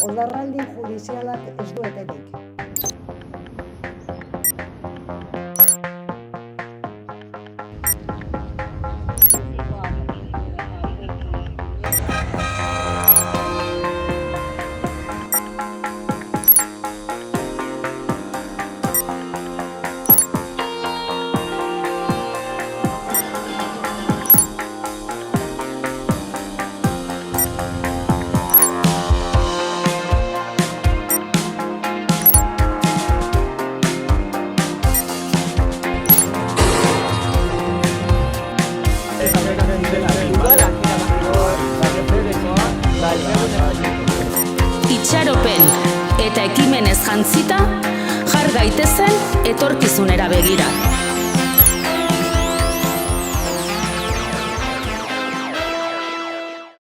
Oldarraldi judizialak ez du etenik. Itxaropen eta ekimenez jantzita, jar gaitezen etorkizunera begira.